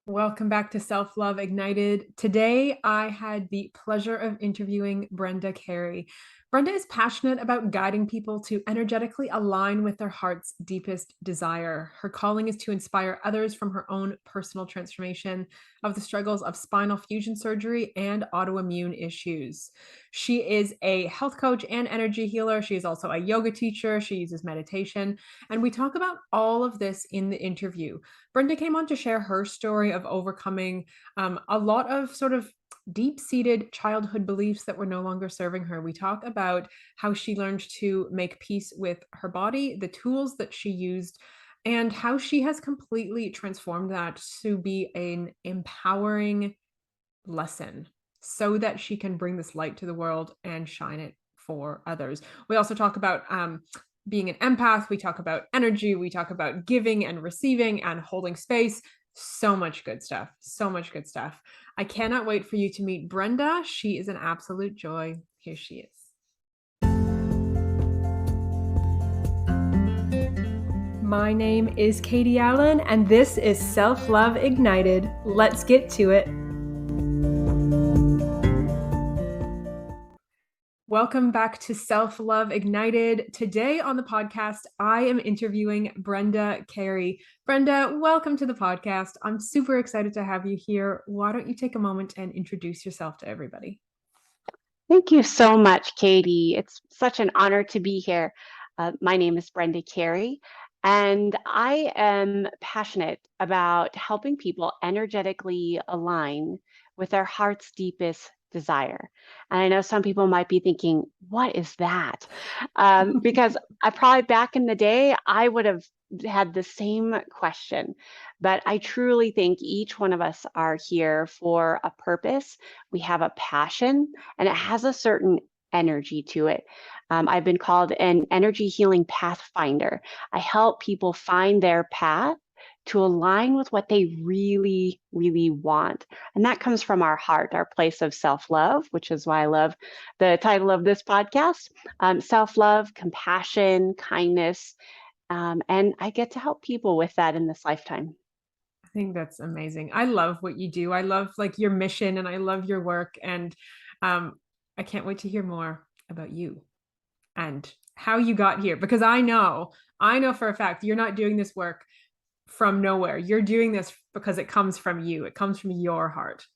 Welcome back to Self-Love Ignited. Today, I had the pleasure of interviewing Brenda Carey. Brenda is passionate about guiding people to energetically align with their heart's deepest desire. Her calling is to inspire others from her own personal transformation of the struggles of spinal fusion surgery and autoimmune issues. She is a health coach and energy healer. She is also a yoga teacher. She uses meditation. And we talk about all of this in the interview. Brenda came on to share her story of overcoming a lot of sort of deep-seated childhood beliefs that were no longer serving her. We talk about how she learned to make peace with her body, the tools that she used, and how she has completely transformed that to be an empowering lesson so that she can bring this light to the world and shine it for others. We also talk about being an empath. We talk about energy. We talk about giving and receiving and holding space. So much good stuff. So much good stuff. I cannot wait for you to meet Brenda. She is an absolute joy. Here she is. My name is Katie Allen, and this is Self-Love Ignited. Let's get to it. Welcome back to Self-Love Ignited. Today on the podcast, I am interviewing Brenda Carey. Brenda, welcome to the podcast. I'm super excited to have you here. Why don't you take a moment and introduce yourself to everybody? Thank you so much, Katie. It's such an honor to be here. My name is Brenda Carey, and I am passionate about helping people energetically align with their heart's deepest desire. And I know some people might be thinking, what is that? Because I probably back in the day, I would have had the same question. But I truly think each one of us are here for a purpose. We have a passion, and it has a certain energy to it. I've been called an energy healing pathfinder. I help people find their path to align with what they really, really want. And that comes from our heart, our place of self-love, which is why I love the title of this podcast, self-love, compassion, kindness. And I get to help people with that in this lifetime. I think that's amazing. I love what you do. I love like your mission and I love your work. And I can't wait to hear more about you and how you got here, because I know for a fact you're not doing this work from nowhere. You're doing this because it comes from you. It comes from your heart,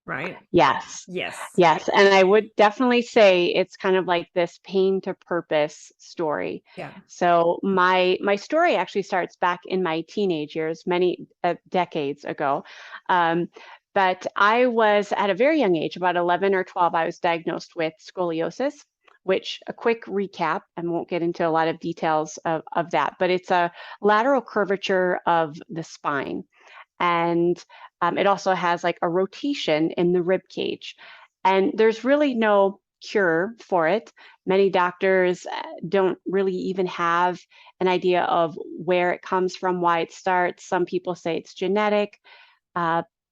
right? Yes. Yes. Yes. And I would definitely say it's kind of like this pain to purpose story. Yeah. So my story actually starts back in my teenage years, many decades ago. But I was at a very young age, about 11 or 12, I was diagnosed with scoliosis, which a quick recap, I won't get into a lot of details of that, but it's a lateral curvature of the spine. And it also has like a rotation in the rib cage. And there's really no cure for it. Many doctors don't really even have an idea of where it comes from, why it starts. Some people say it's genetic.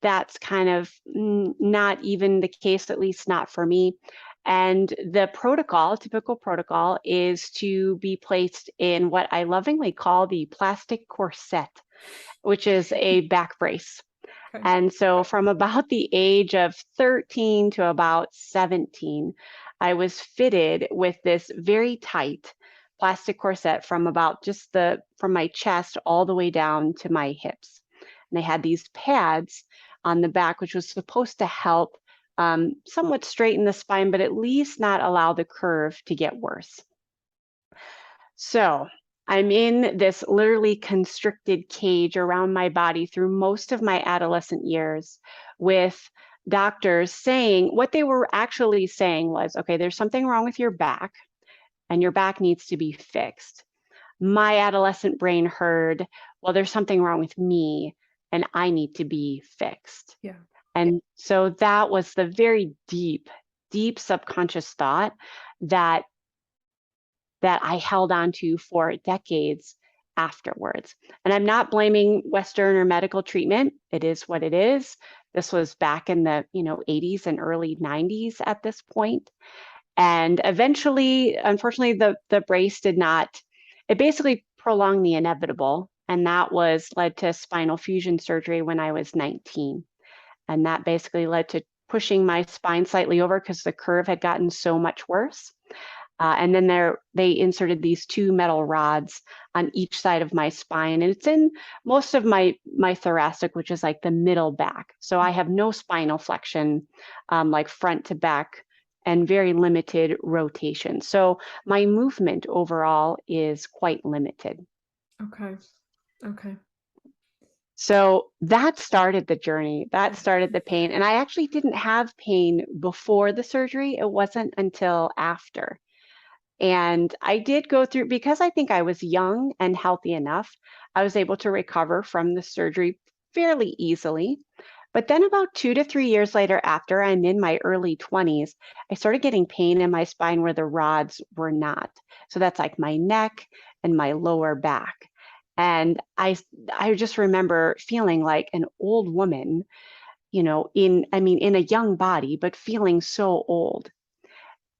That's kind of not even the case, at least not for me. And the protocol, typical protocol, is to be placed in what I lovingly call the plastic corset, which is a back brace. Okay. And so from about the age of 13 to about 17, I was fitted with this very tight plastic corset from about just from my chest all the way down to my hips. And they had these pads on the back, which was supposed to help somewhat straighten the spine, but at least not allow the curve to get worse. So I'm in this literally constricted cage around my body through most of my adolescent years, with doctors saying what they were actually saying was, okay, there's something wrong with your back and your back needs to be fixed. My adolescent brain heard, well, there's something wrong with me and I need to be fixed. Yeah. And so that was the very deep, deep subconscious thought that I held on to for decades afterwards. And I'm not blaming Western or medical treatment. It is what it is. This was back in the 80s and early 90s at this point. And eventually, unfortunately, the brace did not, it basically prolonged the inevitable. and that was led to spinal fusion surgery when I was 19. And that basically led to pushing my spine slightly over because the curve had gotten so much worse. And then they inserted these two metal rods on each side of my spine, and it's in most of my thoracic, which is like the middle back. So I have no spinal flexion, like front to back, and very limited rotation. So my movement overall is quite limited. Okay. Okay. So that started the journey. That started the pain. And I actually didn't have pain before the surgery. It wasn't until after. And I did go through, because I think I was young and healthy enough, I was able to recover from the surgery fairly easily. But then about 2 to 3 years later, after I'm in my early 20s, I started getting pain in my spine where the rods were not. So that's like my neck and my lower back. And I just remember feeling like an old woman, in a young body, but feeling so old.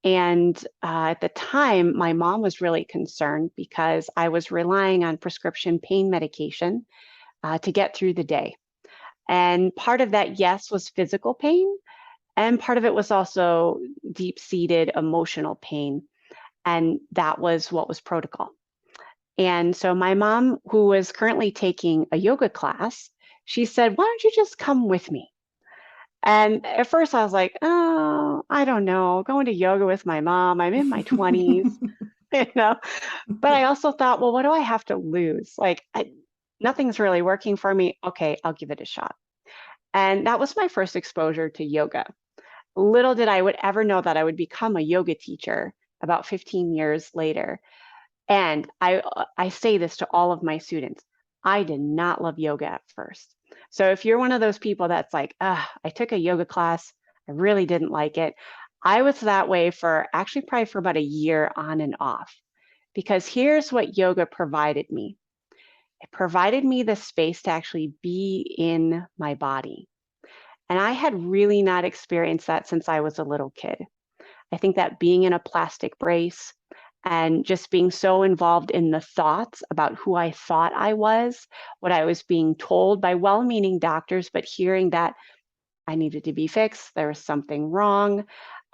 And at the time, my mom was really concerned because I was relying on prescription pain medication to get through the day. And part of that, yes, was physical pain. And part of it was also deep seated emotional pain. And that was what was protocol. And so my mom, who was currently taking a yoga class, she said, "Why don't you just come with me?" And at first I was like, "Oh, I don't know, going to yoga with my mom. I'm in my 20s, you know." But I also thought, well, what do I have to lose? Like, nothing's really working for me. Okay, I'll give it a shot. And that was my first exposure to yoga. Little did I would ever know that I would become a yoga teacher about 15 years later. And I say this to all of my students. I did not love yoga at first. So if you're one of those people that's like, I took a yoga class, I really didn't like it. I was that way for actually probably for about a year on and off. Because here's what yoga provided me. It provided me the space to actually be in my body. And I had really not experienced that since I was a little kid. I think that being in a plastic brace and just being so involved in the thoughts about who I thought I was, what I was being told by well meaning doctors, but hearing that I needed to be fixed, there was something wrong,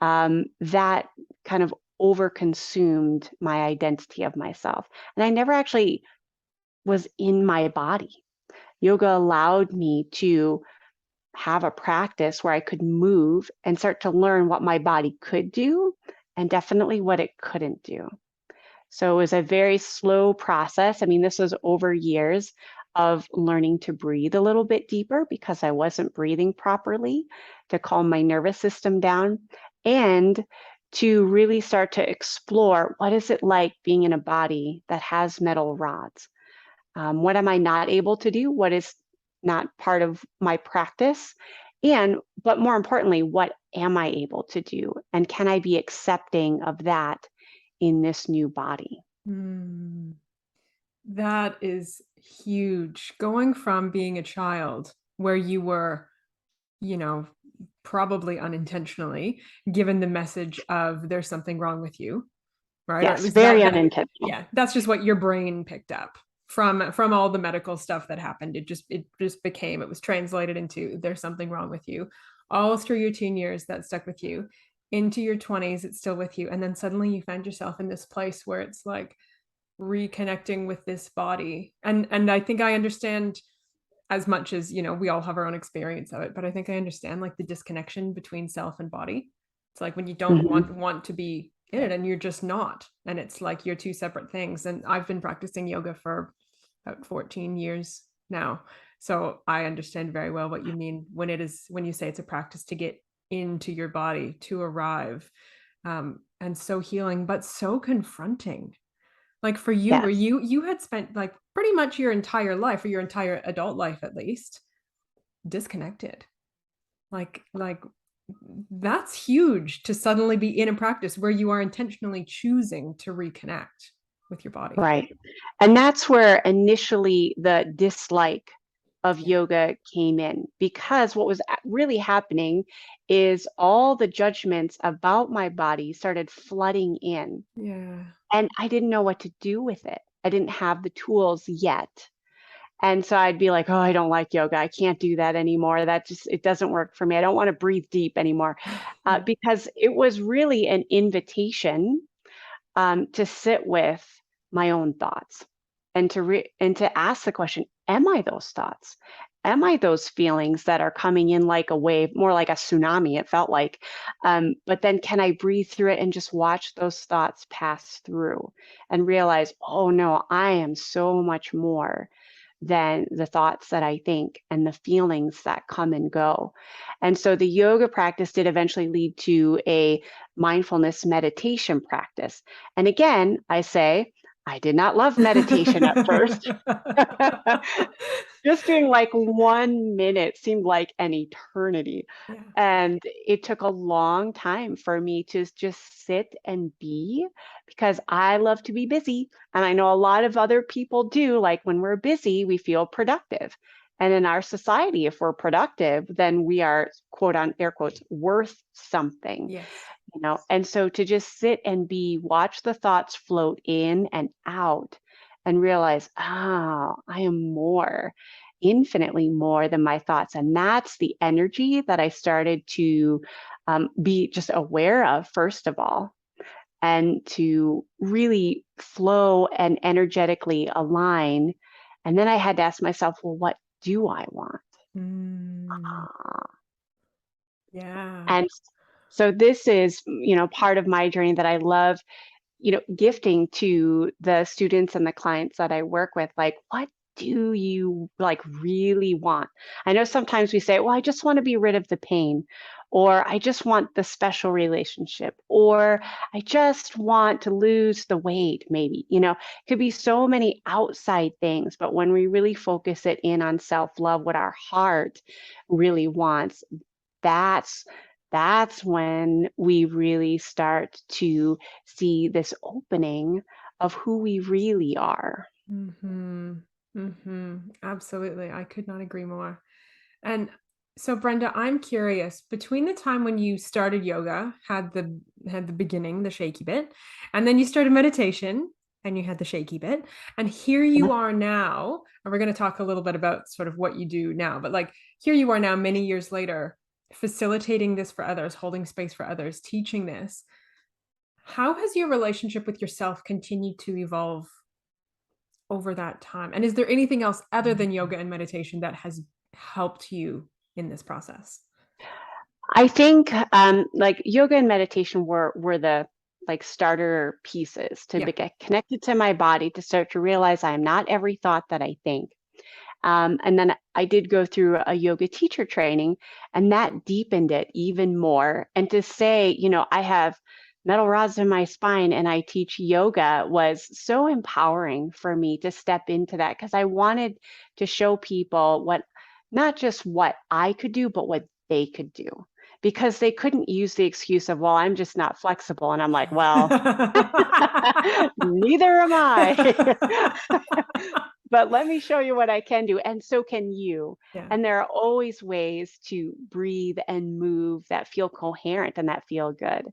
that kind of overconsumed my identity of myself. And I never actually was in my body. Yoga allowed me to have a practice where I could move and start to learn what my body could do and definitely what it couldn't do. So it was a very slow process. I mean, this was over years of learning to breathe a little bit deeper because I wasn't breathing properly, to calm my nervous system down, and to really start to explore what is it like being in a body that has metal rods. What am I not able to do? What is not part of my practice? But more importantly, what am I able to do? And can I be accepting of that in this new body? Mm, that is huge. Going from being a child where you were, you know, probably unintentionally given the message of there's something wrong with you, right? Or at Yes, least very that unintentional. yeah, that's just what your brain picked up from all the medical stuff that happened. It was translated into there's something wrong with you. All through your teen years that stuck with you. Into your 20s, it's still with you. And then suddenly you find yourself in this place where it's like reconnecting with this body. And I think I understand as much as, we all have our own experience of it, but I think I understand like the disconnection between self and body. It's like when you don't Mhm. want to be in it and you're just not, and it's like you're two separate things. And I've been practicing yoga for about 14 years now, so I understand very well what you mean when you say it's a practice to get into your body, to arrive, and so healing but so confronting. Like for you, where Yes, you had spent like pretty much your entire life, or your entire adult life at least, disconnected. Like that's huge, to suddenly be in a practice where you are intentionally choosing to reconnect with your body. right. And that's where initially the dislike of Yeah. yoga came in, because what was really happening is all the judgments about my body started flooding in, Yeah. and I didn't know what to do with it. I didn't have the tools yet. And so I'd be like, oh, I don't like yoga. I can't do that anymore. It doesn't work for me. I don't want to breathe deep anymore. Yeah. Because it was really an invitation to sit with my own thoughts and and to ask the question, am I those thoughts? Am I those feelings that are coming in like a wave, more like a tsunami, it felt like. But then can I breathe through it and just watch those thoughts pass through and realize, oh no, I am so much more than the thoughts that I think and the feelings that come and go. And so the yoga practice did eventually lead to a mindfulness meditation practice. And again, I say, I did not love meditation at first. Just doing like 1 minute seemed like an eternity. Yeah. And it took a long time for me to just sit and be because I love to be busy. And I know a lot of other people do. Like when we're busy, we feel productive. And in our society, if we're productive, then we are, quote on air quotes, worth something, Yes. you know. And so to just sit and be, watch the thoughts float in and out and realize, oh, I am more, infinitely more than my thoughts. And that's the energy that I started to be just aware of, first of all, and to really flow and energetically align. And then I had to ask myself, well, what do I want? Mm, Ah. yeah. And so this is, part of my journey that I love, gifting to the students and the clients that I work with. Like, what do you like really want? I know sometimes we say, well, I just want to be rid of the pain, or I just want the special relationship, or I just want to lose the weight, maybe, could be so many outside things. But when we really focus it in on self-love, what our heart really wants, that's when we really start to see this opening of who we really are. Mhm. Mhm. Absolutely. I could not agree more. And so Brenda, I'm curious, between the time when you started yoga, had the beginning, the shaky bit, and then you started meditation and you had the shaky bit, and here you Mhm. are now, and we're going to talk a little bit about sort of what you do now, but like here you are now many years later facilitating this for others, holding space for others, teaching this. How has your relationship with yourself continued to evolve over that time? And is there anything else other than yoga and meditation that has helped you in this process? I think like yoga and meditation were the like starter pieces to Yeah. get connected to my body, to start to realize I am not every thought that I think. And then I did go through a yoga teacher training, and that deepened it even more. And to say, I have metal rods in my spine and I teach yoga was so empowering for me to step into that because I wanted to show people not just what I could do, but what they could do. Because they couldn't use the excuse of, well, I'm just not flexible. And I'm like, well, neither am I. But let me show you what I can do. And so can you. Yeah. And there are always ways to breathe and move that feel coherent and that feel good.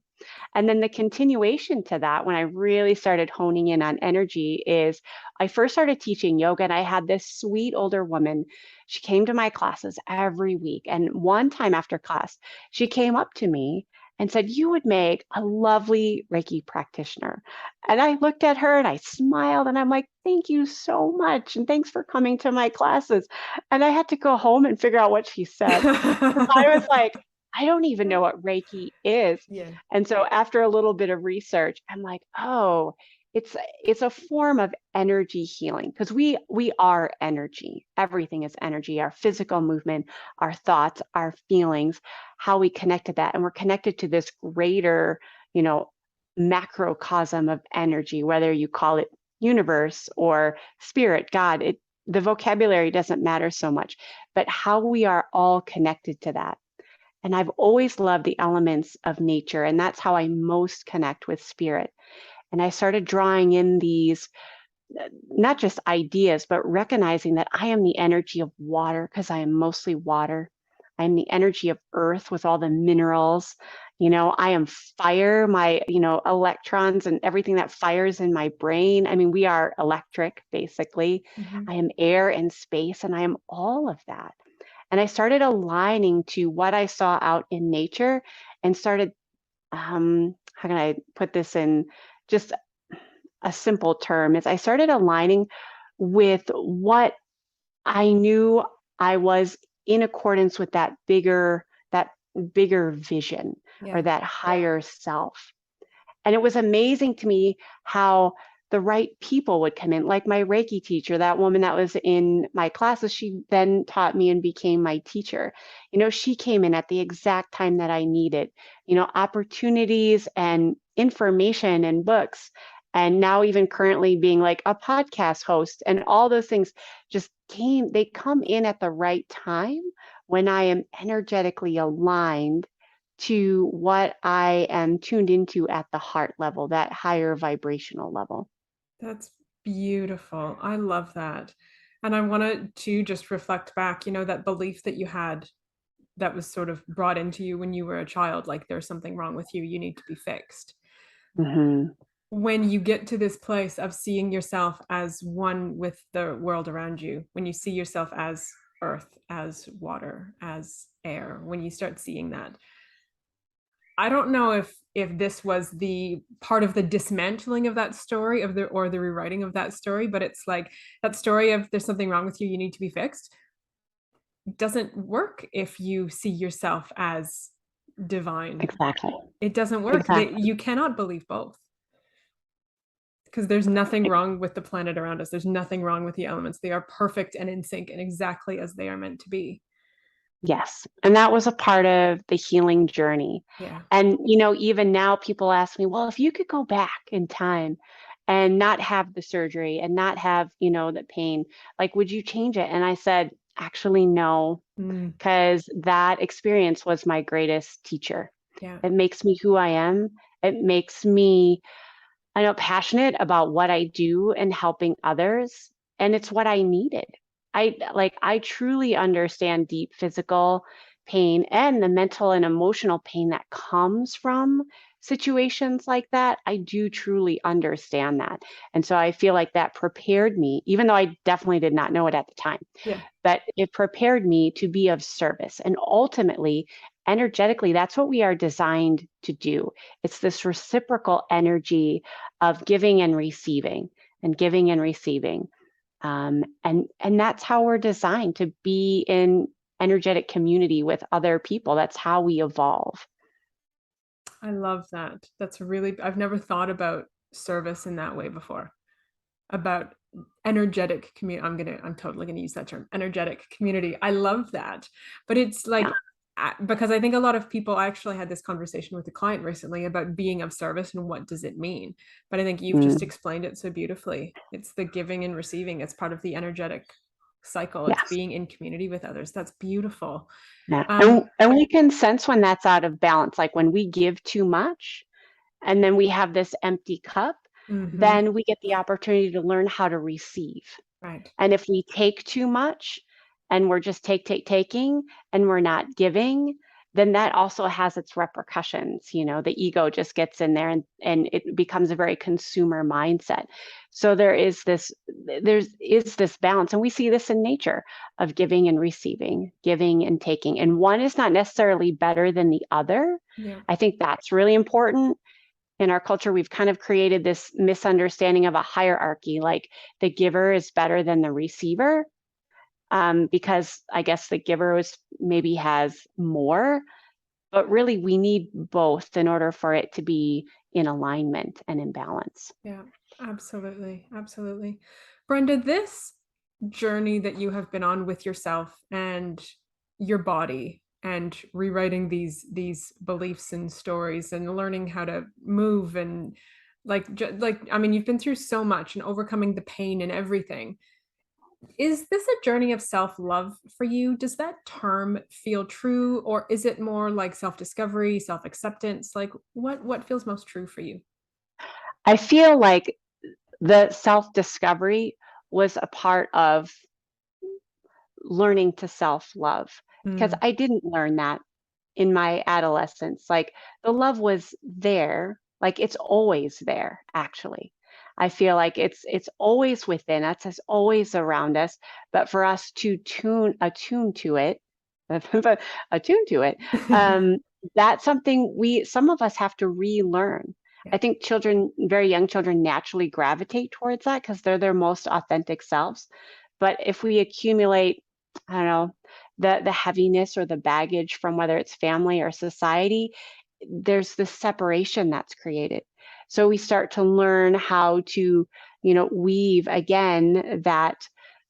And then the continuation to that, when I really started honing in on energy, is I first started teaching yoga, and I had this sweet older woman. She came to my classes every week. And one time after class, she came up to me and said, "You would make a lovely Reiki practitioner." And I looked at her and I smiled and I'm like, "Thank you so much. And thanks for coming to my classes." And I had to go home and figure out what she said because I was like, I don't even know what Reiki is. Yeah. And so after a little bit of research, I'm like, oh, it's it's a form of energy healing because we are energy. Everything is energy. Our physical movement, our thoughts, our feelings, how we connect to that. And we're connected to this greater, you know, macrocosm of energy, whether you call it universe or spirit, God, the vocabulary doesn't matter so much, but how we are all connected to that. And I've always loved the elements of nature, and that's how I most connect with spirit. And I started drawing in these not just ideas, but recognizing that I am the energy of water because I am mostly water. I'm the energy of earth with all the minerals, I am fire, my, electrons and everything that fires in my brain. I mean, we are electric, basically. Mhm. I am air and space, and I am all of that. And I started aligning to what I saw out in nature and started, how can I put this in just a simple term, is I started aligning with what I knew I was in accordance with that bigger vision or Yeah. that higher self. And it was amazing to me how the right people would come in, like my Reiki teacher, that woman that was in my classes, she then taught me and became my teacher. She came in at the exact time that I needed, opportunities and information and books. And now, even currently being like a podcast host and all those things they come in at the right time when I am energetically aligned to what I am tuned into at the heart level, that higher vibrational level. That's beautiful. I love that. And I wanted to just reflect back, that belief that you had that was sort of brought into you when you were a child, like there's something wrong with you, you need to be fixed. Hmm. When you get to this place of seeing yourself as one with the world around you, when you see yourself as earth, as water, as air, when you start seeing that, I don't know if this was the part of the dismantling of that story of the or the rewriting of that story, but it's like that story of there's something wrong with you, you need to be fixed doesn't work if you see yourself as divine. Exactly. It doesn't work. Exactly. You cannot believe both because there's nothing wrong with the planet around us. There's nothing wrong with the elements. They are perfect and in sync and exactly as they are meant to be. Yes. And that was a part of the healing journey. Yeah. And, even now people ask me, well, if you could go back in time and not have the surgery and not have, the pain, like, would you change it? And I said, actually, no, Mm, because that experience was my greatest teacher. yeah. It makes me who I am. It makes me, I know, passionate about what I do and helping others. And it's what I needed. I truly understand deep physical pain and the mental and emotional pain that comes from situations like that. I do truly understand that. And so I feel like that prepared me, even though I definitely did not know it at the time, Yeah. but it prepared me to be of service. And ultimately, energetically, that's what we are designed to do. It's this reciprocal energy of giving and receiving and giving and receiving. And that's how we're designed to be in energetic community with other people. That's how we evolve. I love that. That's really, I've never thought about service in that way before. About energetic community. I'm totally gonna use that term, energetic community. I love that. But it's Yeah. like, because I think a lot of people, I actually had this conversation with a client recently about being of service and what does it mean. But I think you've just Mm, explained it so beautifully. It's the giving and receiving. It's part of the energetic cycle. It's yes. being in community with others. That's beautiful. Yeah. Um, And we can sense when that's out of balance, like when we give too much and then we have this empty cup, mhm, then we get the opportunity to learn how to receive. right. And if we take too much and we're just taking and we're not giving, then that also has its repercussions. The ego just gets in there and it becomes a very consumer mindset. So there is this balance. And we see this in nature of giving and receiving, giving and taking. And one is not necessarily better than the other. Yeah. I think that's really important in our culture. We've kind of created this misunderstanding of a hierarchy, like the giver is better than the receiver, because I guess the giver maybe has more, but really we need both in order for it to be in alignment and in balance. Yeah, absolutely. Absolutely. Brenda, this journey that you have been on with yourself and your body and rewriting these beliefs and stories and learning how to move and like I mean you've been through so much and overcoming the pain and everything. Is this a journey of self-love for you? Does that term feel true or is it more like self-discovery, self-acceptance? Like what feels most true for you? I feel like the self discovery was a part of learning to self love because Mm, I didn't learn that. in my adolescence. Like the love was there, like it's always there, actually. I feel like it's always within us, it's always around us, but for us to attune to it, attune to it, um, that's something some of us have to relearn. Yeah. I think children, very young children, naturally gravitate towards that because they're their most authentic selves. But if we accumulate, I don't know, the heaviness or the baggage from whether it's family or society, there's this separation that's created. So we start to learn how to, weave again that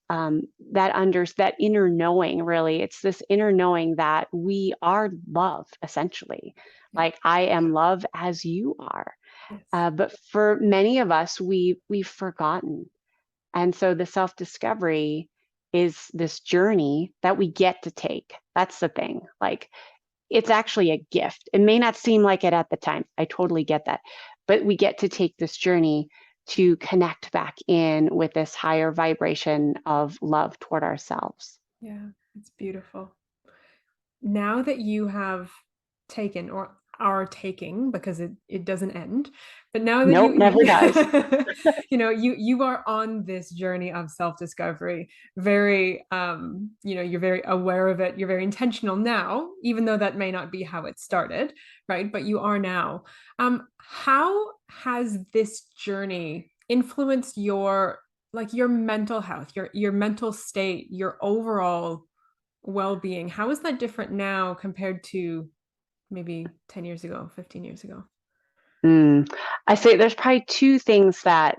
inner knowing. Really, it's this inner knowing that we are love, essentially. Yeah. Like I am love as you are. Yes. But for many of us, we've forgotten, and so the self discovery is this journey that we get to take. That's the thing. Like it's actually a gift. It may not seem like it at the time. I totally get that. But we get to take this journey to connect back in with this higher vibration of love toward ourselves. Yeah. It's beautiful. Now that you have taken or are taking, because it doesn't end, but now that Nope, never does. you are on this journey of self-discovery, very you're very aware of it, you're very intentional now, even though that may not be how it started, right? But you are now. How has this journey influenced your mental health, your mental state, your overall well-being? How is that different now compared to maybe 10 years ago, 15 years ago? Mm. I say there's probably two things that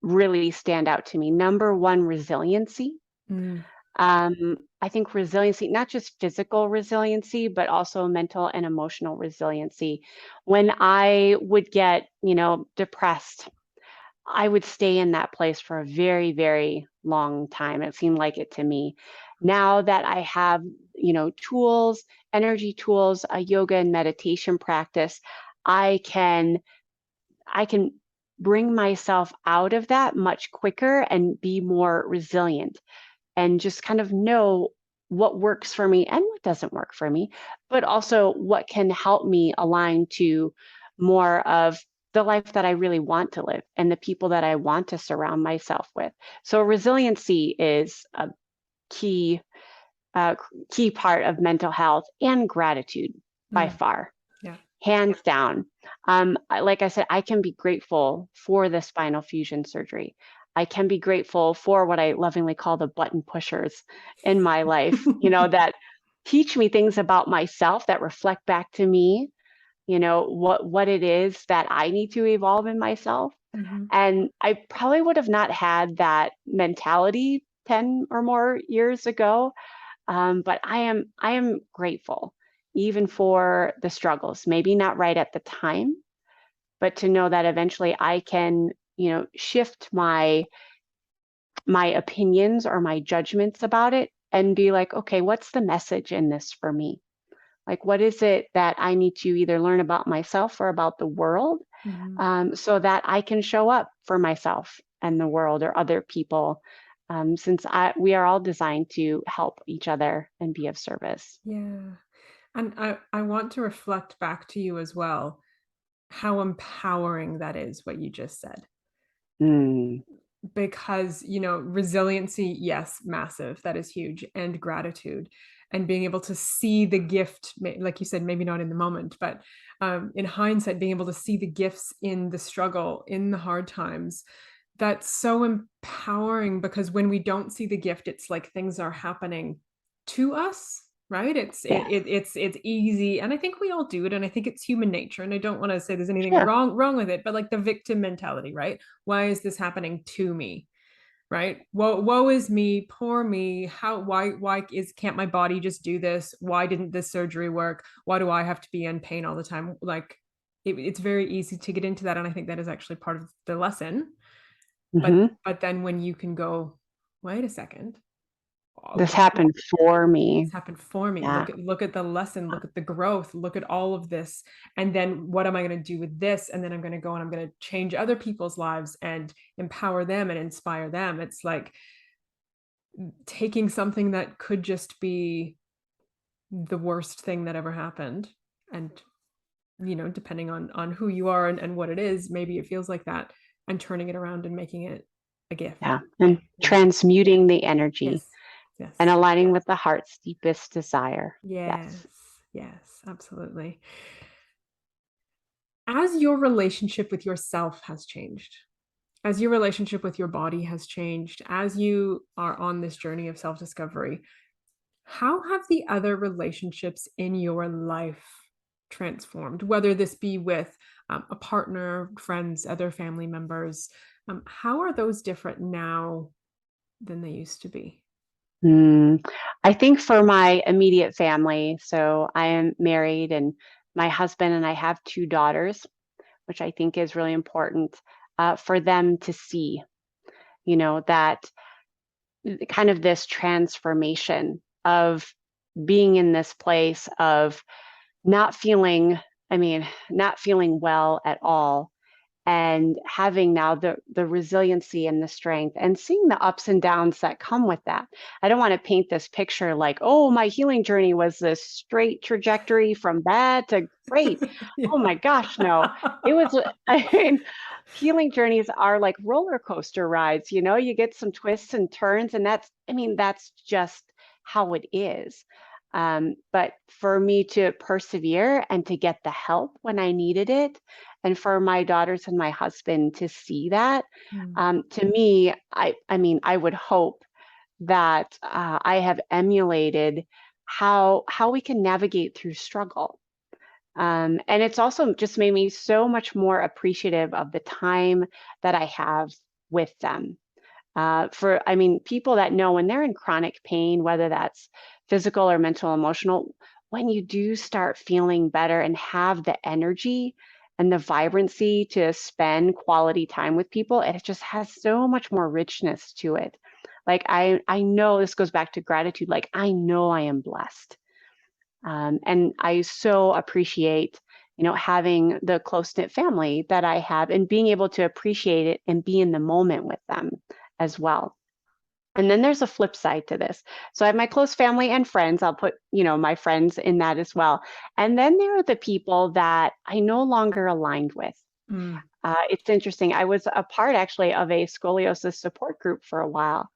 really stand out to me. Number one, resiliency. Mm, I think resiliency, not just physical resiliency, but also mental and emotional resiliency. When I would get, depressed, I would stay in that place for a very, very long time. It seemed like it to me. Now that I have, tools, energy tools, a yoga and meditation practice, I can I can bring myself out of that much quicker and be more resilient and just kind of know what works for me and what doesn't work for me, but also what can help me align to more of the life that I really want to live and the people that I want to surround myself with. So resiliency is a key uh, key part of mental health, and gratitude by mm, far, yeah. hands down. Like I said, I can be grateful for the spinal fusion surgery. I can be grateful for what I lovingly call the button pushers in my life, that teach me things about myself that reflect back to me, what it is that I need to evolve in myself. Mhm. And I probably would have not had that mentality 10 or more years ago. But I am grateful even for the struggles, maybe not right at the time, but to know that eventually I can, shift my opinions or my judgments about it and be like, okay, what's the message in this for me? Like, what is it that I need to either learn about myself or about the world, Mhm. so that I can show up for myself and the world or other people, since we are all designed to help each other and be of service. Yeah. And I want to reflect back to you as well, how empowering that is, what you just said. Mm, Because, resiliency, yes, massive, that is huge, and gratitude, and being able to see the gift, like you said, maybe not in the moment, but in hindsight, being able to see the gifts in the struggle, in the hard times, that's so empowering, because when we don't see the gift, it's like things are happening to us, right? yeah, It's easy, and I think we all do it, and I think it's human nature, and I don't want to say there's anything sure. wrong with it, but like the victim mentality, right? Why is this happening to me? Right? Woe is me, poor me. Why can't my body just do this? Why didn't this surgery work? Why do I have to be in pain all the time? Like it's very easy to get into that, and I think that is actually part of the lesson. But Hmm. but then when you can go, wait a second, This happened for this me. happened for me. Yeah. Look at the lesson, look at the growth, look at all of this. And then what am I going to do with this? And then I'm going to go and I'm going to change other people's lives and empower them and inspire them. It's like taking something that could just be the worst thing that ever happened. And, depending on who you are and what it is, maybe it feels like that, and turning it around and making it a gift. Yeah. And Yeah. transmuting the energy Yes. and Yes. aligning with the heart's deepest desire. Yes. Yes. Yes, absolutely. As your relationship with yourself has changed, as your relationship with your body has changed, as you are on this journey of self-discovery, how have the other relationships in your life transformed? Whether this be with a partner, friends, other family members, how are those different now than they used to be? Mm, I think for my immediate family, so I am married and my husband and I have two daughters, which I think is really important for them to see, that kind of this transformation of being in this place of not feeling, not feeling well at all, and having now the resiliency and the strength and seeing the ups and downs that come with that. I don't want to paint this picture like, oh, my healing journey was this straight trajectory from bad to great. Oh Yeah. my gosh, no. It was I mean, healing journeys are like roller coaster rides, you get some twists and turns, and that's just how it is. But for me to persevere and to get the help when I needed it, and for my daughters and my husband to see that, Mm, to me, I would hope that I have emulated how we can navigate through struggle. And it's also just made me so much more appreciative of the time that I have with them. People that know when they're in chronic pain, whether that's physical or mental, emotional, when you do start feeling better and have the energy and the vibrancy to spend quality time with people, it just has so much more richness to it. Like I know this goes back to gratitude. Like I know I am blessed, and I so appreciate, having the close knit family that I have and being able to appreciate it and be in the moment with them as well. And then there's a flip side to this. So I have my close family and friends. I'll put, my friends in that as well. And then there are the people that I no longer aligned with. mm, It's interesting. I was a part actually of a scoliosis support group for a while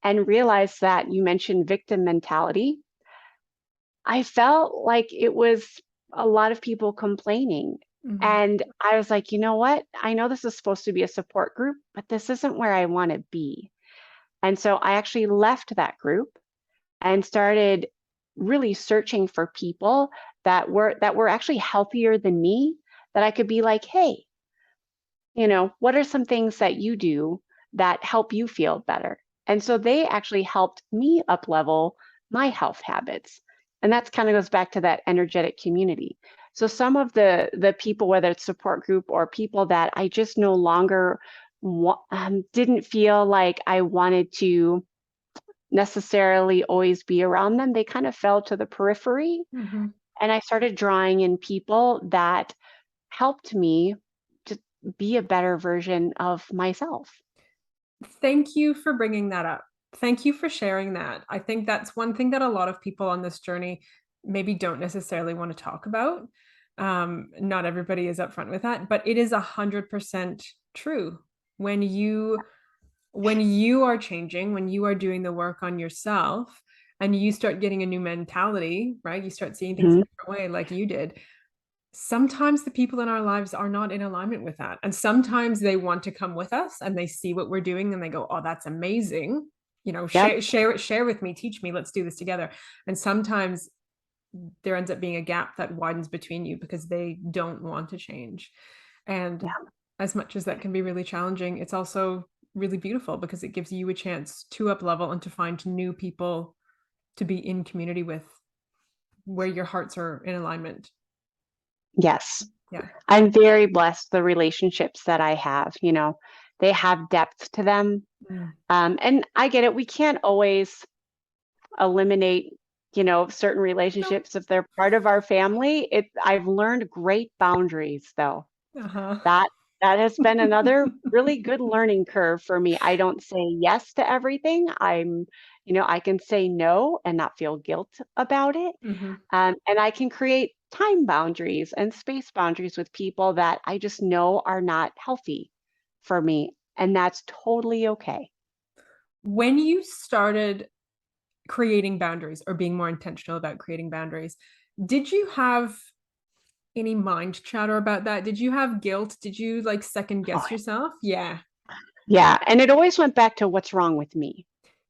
and realized that you mentioned victim mentality. I felt like it was a lot of people complaining. mhm, And I was like, you know what? I know this is supposed to be a support group, but this isn't where I want to be. And so I actually left that group and started really searching for people that were actually healthier than me, that I could be like, hey, what are some things that you do that help you feel better? And so they actually helped me up level my health habits. And that's kind of goes back to that energetic community. So some of the people, whether it's support group or people that I just no longer didn't feel like I wanted to necessarily always be around them, they kind of fell to the periphery. mhm. And I started drawing in people that helped me to be a better version of myself. Thank you for bringing that up. Thank you for sharing that. I think that's one thing that a lot of people on this journey maybe don't necessarily want to talk about. Not everybody is upfront with that, but it is 100% true. When you when you are changing, when you are doing the work on yourself and you start getting a new mentality, right? You start seeing things a Mhm. different way like you did. Sometimes the people in our lives are not in alignment with that. And sometimes they want to come with us and they see what we're doing and they go, "Oh, that's amazing. Yep. Share with me, teach me, let's do this together." And sometimes there ends up being a gap that widens between you because they don't want to change. And Yeah. as much as that can be really challenging, it's also really beautiful because it gives you a chance to up level and to find new people to be in community with, where your hearts are in alignment. Yes. Yeah. I'm very blessed the relationships that I have, they have depth to them. Mm. And I get it. We can't always eliminate, certain No. relationships if they're part of our family. I've learned great boundaries though. Uh-huh. That that has been another really good learning curve for me. I don't say yes to everything. I can say no and not feel guilt about it. Mhm. And I can create time boundaries and space boundaries with people that I just know are not healthy for me. And that's totally okay. When you started creating boundaries or being more intentional about creating boundaries, did you have any mind chatter about that? Did you have guilt? Did you like second Oh, guess yourself? Yeah. yeah. And it always went back to what's wrong with me.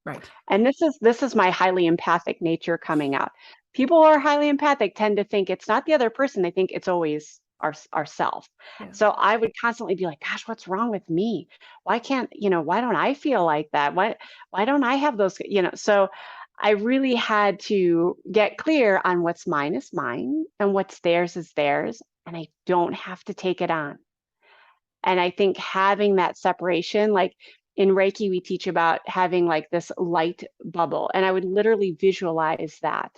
Right. And this is my highly empathic nature coming out. People who are highly empathic tend to think it's not the other person, they think it's always ourself. Yeah. So I would constantly be like, gosh, what's wrong with me? Why don't I feel like that? Why don't I have those? So I really had to get clear on what's mine is mine and what's theirs is theirs. And I don't have to take it on. And I think having that separation, like in Reiki, we teach about having like this light bubble. And I would literally visualize that,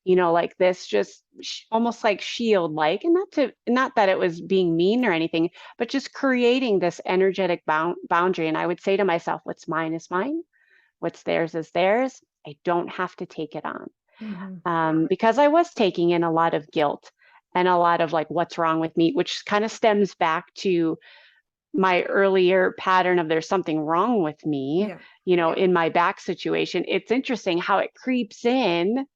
like this just almost like shield like, and not that it was being mean or anything, but just creating this energetic boundary. And I would say to myself, what's mine is mine, what's theirs is theirs. I don't have to take it on. Mhm. Because I was taking in a lot of guilt and a lot of like, what's wrong with me, which kind of stems back to my earlier pattern of there's something wrong with me, Yeah. in my back situation. It's interesting how it creeps in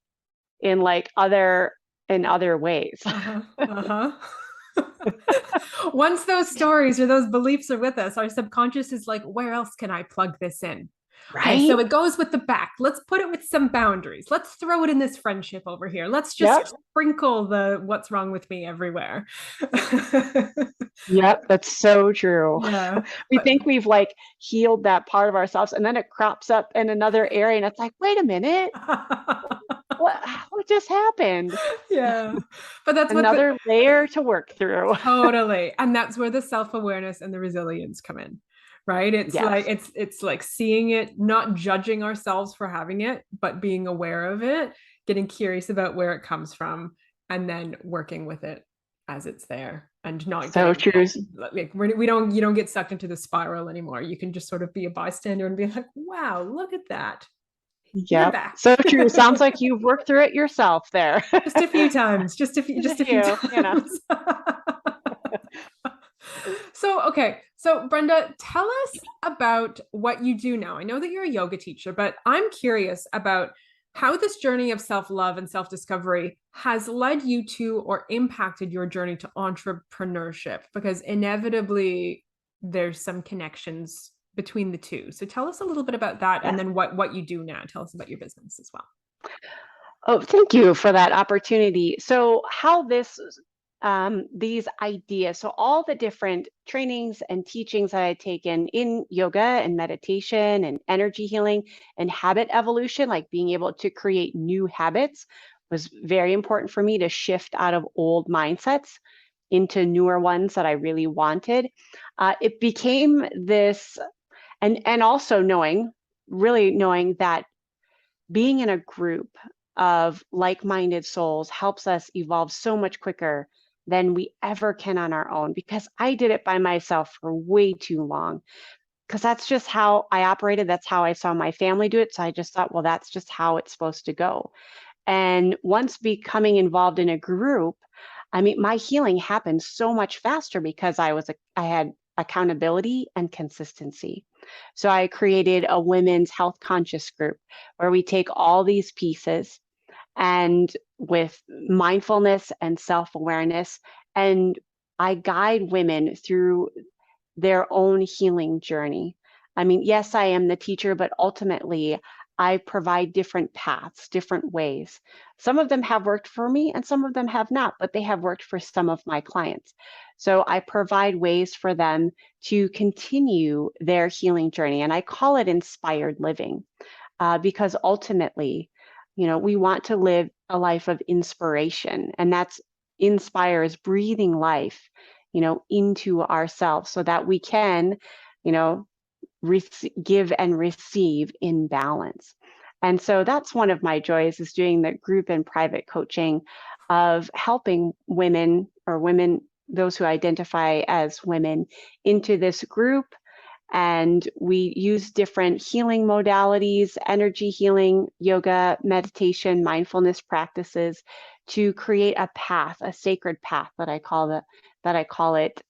like other ways. Uh-huh. Uh-huh. Once those stories or those beliefs are with us, our subconscious is like, where else can I plug this in? Okay, Right? so it goes with the back. Let's put it with some boundaries. Let's throw it in this friendship over here. Let's just Yep. sprinkle the what's wrong with me everywhere. Yep, that's so true. Yeah. We But think we've like healed that part of ourselves and then it crops up in another area and it's like, wait a minute, what just happened? yeah. But that's what the Another layer to work through. totally. And that's where the self-awareness and the resilience come in. Right? It's like Yes, it's like seeing it, not judging ourselves for having it, but being aware of it, getting curious about where it comes from, and then working with it as it's there and not so getting true. like we don't you don't get sucked into the spiral anymore. You can just sort of be a bystander and be like, wow, look at that. You're Yep, back. so true. Sounds like you've worked through it yourself there. Just a few times, Just a just a few few. times. So, okay. So, Brenda, tell us about what you do now. I know that you're a yoga teacher, but I'm curious about how this journey of self love and self discovery has led you to or impacted your journey to entrepreneurship, because inevitably there's some connections between the two. So, tell us a little bit about that and Yes. then what you do now. Tell us about your business as well. Oh, thank you for that opportunity. So, how these ideas, so all the different trainings and teachings that I've taken in yoga and meditation and energy healing and habit evolution, like being able to create new habits, was very important for me to shift out of old mindsets into newer ones that I really wanted. It became this, and also really knowing that being in a group of like-minded souls helps us evolve so much quicker than we ever can on our own, because I did it by myself for way too long, because that's just how I operated. That's how I saw my family do it. So I just thought, well, that's just how it's supposed to go. And once becoming involved in a group, I mean, my healing happened so much faster because I had accountability and consistency. So I created a women's health conscious group where we take all these pieces and with mindfulness and self-awareness, and I guide women through their own healing journey. I mean, yes, I am the teacher, but ultimately, I provide different paths, different ways. Some of them have worked for me and some of them have not, but they have worked for some of my clients. So I provide ways for them to continue their healing journey. And I call it inspired living, because ultimately, we want to live a life of inspiration. And that's inspires breathing life, into ourselves so that we can, you know, give and receive in balance. And so that's one of my joys, is doing the group and private coaching of helping women, those who identify as women, into this group And we use different healing modalities, energy healing, yoga, meditation, mindfulness practices to create a path, a sacred path that I call it,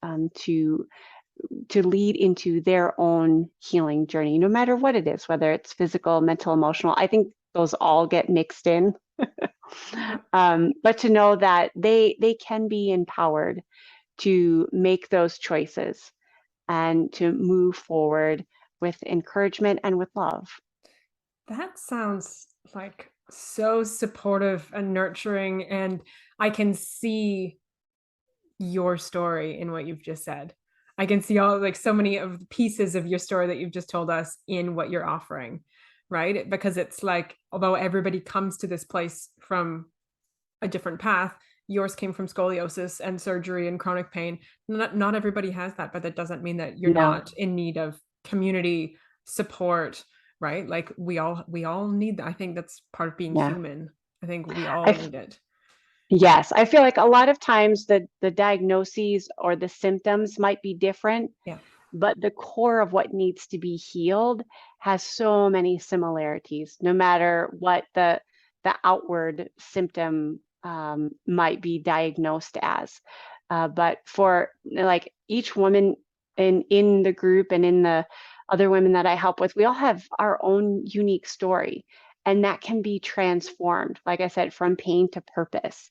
to lead into their own healing journey, no matter what it is, whether it's physical, mental, emotional. I think those all get mixed in. Yeah. But to know that they can be empowered to make those choices and to move forward with encouragement and with love. That sounds like so supportive and nurturing, and I can see your story in what you've just said. I can see all like so many of the pieces of your story that you've just told us in what you're offering, right? Because it's like, although everybody comes to this place from a different path, yours came from scoliosis and surgery and chronic pain. Not everybody has that, but that doesn't mean that you're No, not in need of community support, right? Like we all need that. I think that's part of being yeah. human. I think we all I need it. Yes, I feel like a lot of times the diagnoses or the symptoms might be different, Yeah. but the core of what needs to be healed has so many similarities, no matter what the outward symptom might be diagnosed as. But for like each woman in the group and in the other women that I help with, we all have our own unique story, and that can be transformed, like I said, from pain to purpose.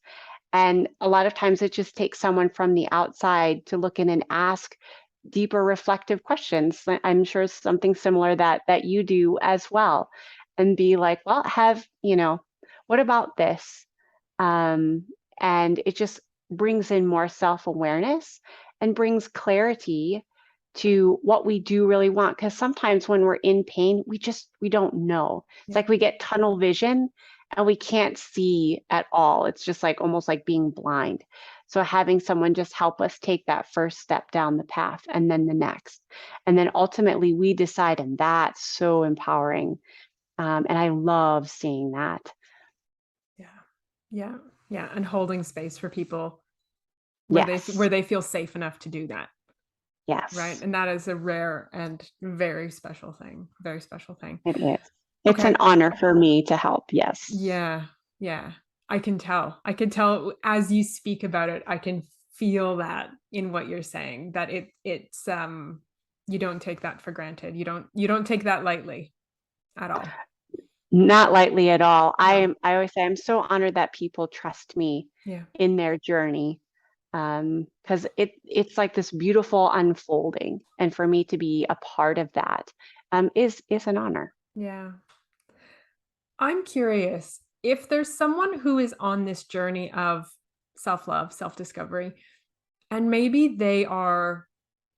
And a lot of times it just takes someone from the outside to look in and ask deeper reflective questions. I'm sure it's something similar that you do as well. And be like, well, what about this? Um, and it just brings in more self-awareness and brings clarity to what we do really want. Because sometimes when we're in pain, we don't know. It's Yeah. like we get tunnel vision and we can't see at all. It's just like almost like being blind. So having someone just help us take that first step down the path and then the next. And then ultimately we decide, and that's so empowering. And I love seeing that. Yeah. Yeah. Yeah. And holding space for people where they Yes. feel safe enough to do that. Right. Yes, And that is a rare and very special thing. Very special thing. it is. It's an Okay. honor for me to help. Yes. Yeah. Yeah. I can tell. I can tell as you speak about it, I can feel that in what you're saying, that it's you don't take that for granted. You don't take that lightly at all. Not lightly at all. No. I always say I'm so honored that people trust me Yeah. in their journey. Because it's like this beautiful unfolding. And for me to be a part of that is an honor. Yeah. I'm curious if there's someone who is on this journey of self-love, self-discovery, and maybe they are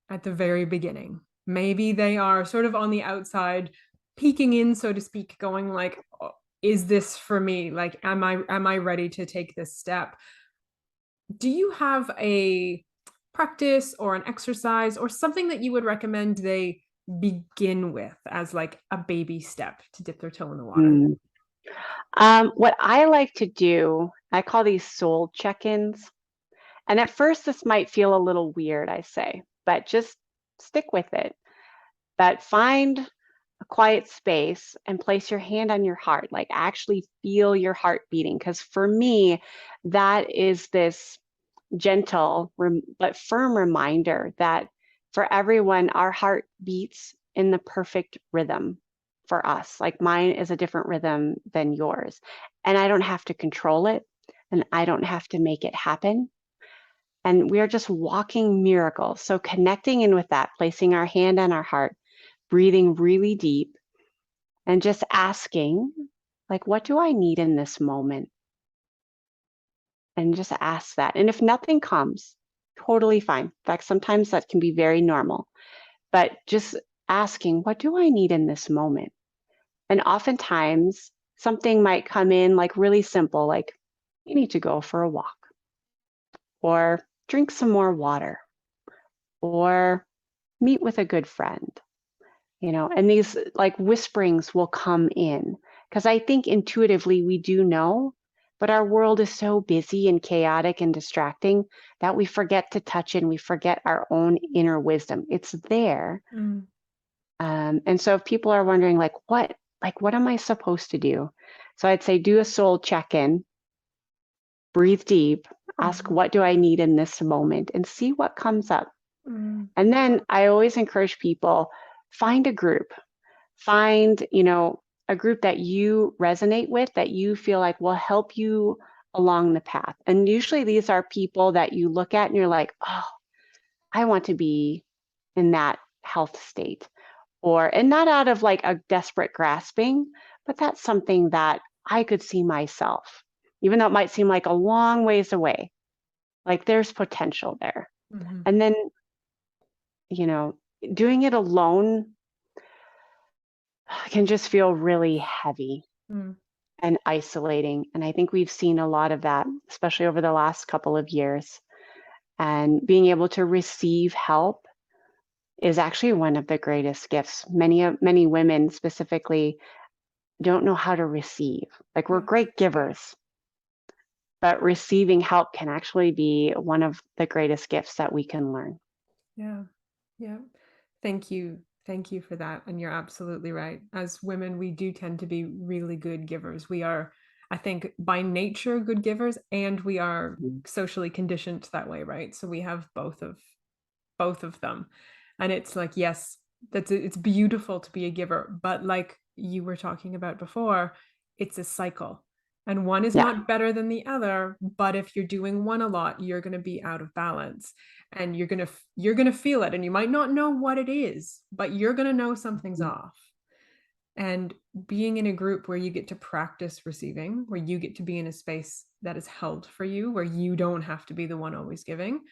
at the very beginning. Maybe they are sort of on the outside, peeking in, so to speak, going like, "Oh, is this for me? Like, am I ready to take this step?" Do you have a practice or an exercise or something that you would recommend they begin with as like a baby step to dip their toe in the water? Mm. What I like to do, I call these soul check-ins. And at first, this might feel a little weird, I say, but just stick with it. But find a quiet space and place your hand on your heart, like actually feel your heart beating. Because for me, that is this gentle but firm reminder that for everyone, our heart beats in the perfect rhythm for us. Like mine is a different rhythm than yours. And I don't have to control it and I don't have to make it happen. And we are just walking miracles. So connecting in with that, placing our hand on our heart, breathing really deep, and just asking, like, what do I need in this moment? And just ask that. And if nothing comes, totally fine. In fact, sometimes that can be very normal. But just asking, what do I need in this moment? And oftentimes something might come in like really simple, like you need to go for a walk or drink some more water or meet with a good friend, and these like whisperings will come in because I think intuitively we do know, but our world is so busy and chaotic and distracting that we forget to touch in, we forget our own inner wisdom. It's there, Mm. And so if people are wondering, what am I supposed to do? So I'd say do a soul check-in, breathe deep, ask, Mhm. what do I need in this moment, and see what comes up. Mm. And then I always encourage people, find a group, find, a group that you resonate with, that you feel like will help you along the path. And usually these are people that you look at and you're like, oh, I want to be in that health state. And not out of like a desperate grasping, but that's something that I could see myself, even though it might seem like a long ways away, like there's potential there. Mhm. And then, you know, doing it alone can just feel really heavy Mm. and isolating. And I think we've seen a lot of that, especially over the last couple of years. And being able to receive help is actually one of the greatest gifts. Many women specifically don't know how to receive. Like we're Yeah. great givers, but receiving help can actually be one of the greatest gifts that we can learn. Yeah. Yeah. Thank you. Thank you for that. And you're absolutely right. As women, we do tend to be really good givers. We are, I think, by nature good givers, and we are Mhm. socially conditioned that way, right? So we have both of them. And it's like, yes, it's beautiful to be a giver, but like you were talking about before, it's a cycle. And one is Yeah. not better than the other, but if you're doing one a lot, you're going to be out of balance and you're going to feel it and you might not know what it is, but you're going to know something's Mhm. off. And being in a group where you get to practice receiving, where you get to be in a space that is held for you, where you don't have to be the one always giving,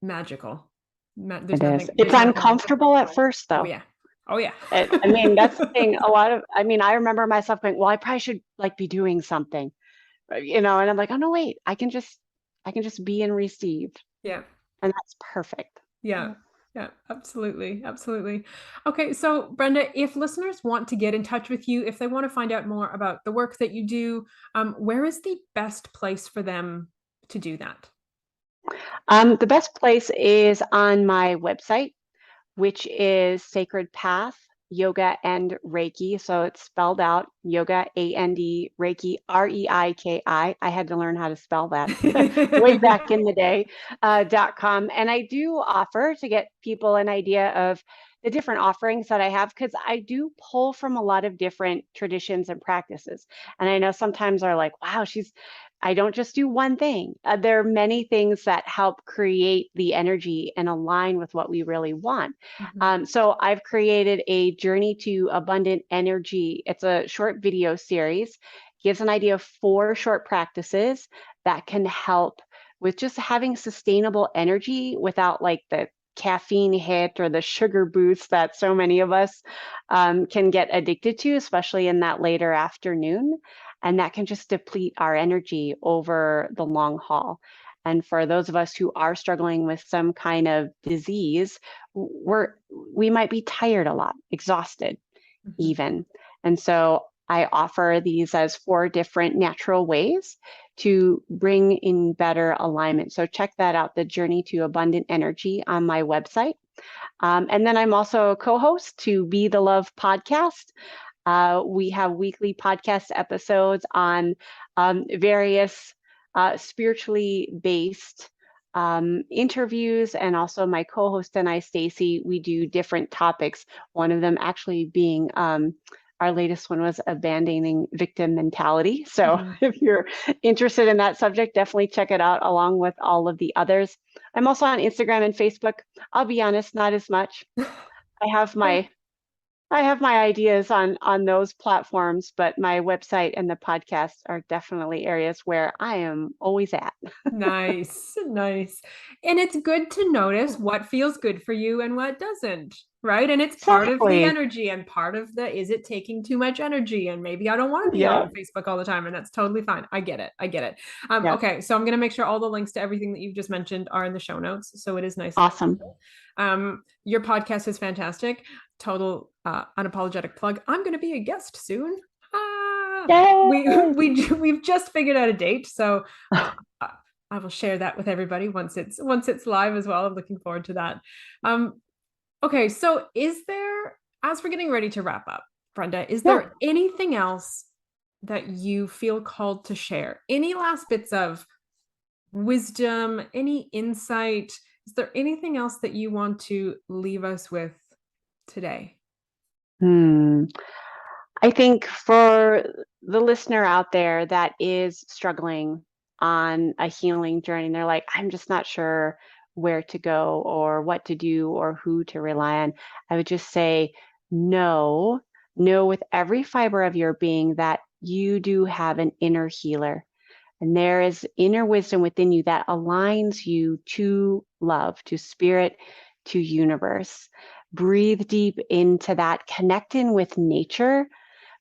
magical. There's It is. nothing It's there's nothing like it. uncomfortable at first, Oh though. yeah. Oh yeah. I mean, that's the thing. I remember myself going, well, I probably should like be doing something, and I'm like, oh no, wait, I can just be and receive. Yeah. And that's perfect. Yeah. Yeah, absolutely. Absolutely. Okay, so Brenda, if listeners want to get in touch with you, if they want to find out more about the work that you do, where is the best place for them to do that? The best place is on my website, which is Sacred Path Yoga and Reiki. So it's spelled out yoga, Reiki, Reiki. I had to learn how to spell that way back in the day, .com. And I do offer to get people an idea of the different offerings that I have because I do pull from a lot of different traditions and practices. And I know sometimes are like, wow, I don't just do one thing. There are many things that help create the energy and align with what we really want. Mhm. So I've created a Journey to Abundant Energy. It's a short video series, gives an idea of 4 short practices that can help with just having sustainable energy without like the caffeine hit or the sugar boost that so many of us can get addicted to, especially in that later afternoon. And that can just deplete our energy over the long haul. And for those of us who are struggling with some kind of disease, we might be tired a lot, exhausted Mhm. even. And so I offer these as 4 different natural ways to bring in better alignment. So check that out, the Journey to Abundant Energy on my website. And then I'm also a co-host to Be the Love podcast. We have weekly podcast episodes on various spiritually based interviews, and also my co-host and I, Stacy, we do different topics. One of them actually being our latest one was abandoning victim mentality. So Mhm. if you're interested in that subject, definitely check it out along with all of the others. I'm also on Instagram and Facebook. I'll be honest, not as much. I have Yeah. my I have my ideas on those platforms, but my website and the podcast are definitely areas where I am always at. Nice, nice. And it's good to notice what feels good for you and what doesn't, right? And it's part of the Exactly. energy and part of the is it taking too much energy? And maybe I don't want to be Yeah. on Facebook all the time, and that's totally fine. I get it. I get it. Yeah. Okay, so I'm gonna make sure all the links to everything that you've just mentioned are in the show notes, so it is nice and Awesome. accessible. Your podcast is fantastic. Total unapologetic plug. I'm gonna be a guest soon. Ah, we Yay. we've just figured out a date, so uh, I will share that with everybody once it's live as well. I'm looking forward to that. Um, Okay, so is there, as we're getting ready to wrap up, Brenda, is Yeah. there anything else that you feel called to share? Any last bits of wisdom, any insight? Is there anything else that you want to leave us with today? Hmm. I think for the listener out there that is struggling on a healing journey, they're like, I'm just not sure where to go or what to do or who to rely on. I would just say, no, know with every fiber of your being that you do have an inner healer. And there is inner wisdom within you that aligns you to love, to spirit, to universe. Breathe deep into that, connect in with nature.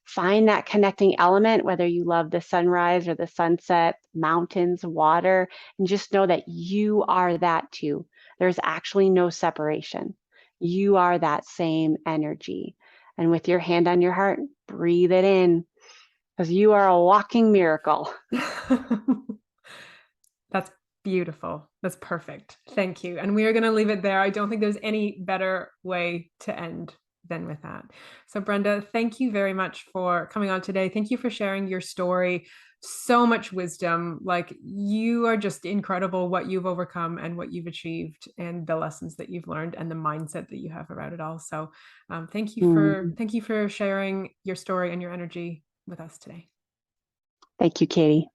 Find that connecting element, whether you love the sunrise or the sunset, mountains, water, and just know that you are that too. There's actually no separation. You are that same energy. And with your hand on your heart, breathe it in because you are a walking miracle. That's beautiful. That's perfect. Thank you. And we are going to leave it there. I don't think there's any better way to end than with that. So, Brenda, thank you very much for coming on today. Thank you for sharing your story. So much wisdom. Like, you are just incredible what you've overcome and what you've achieved and the lessons that you've learned and the mindset that you have about it all. So, Mm. thank you for sharing your story and your energy with us today. Thank you, Katie.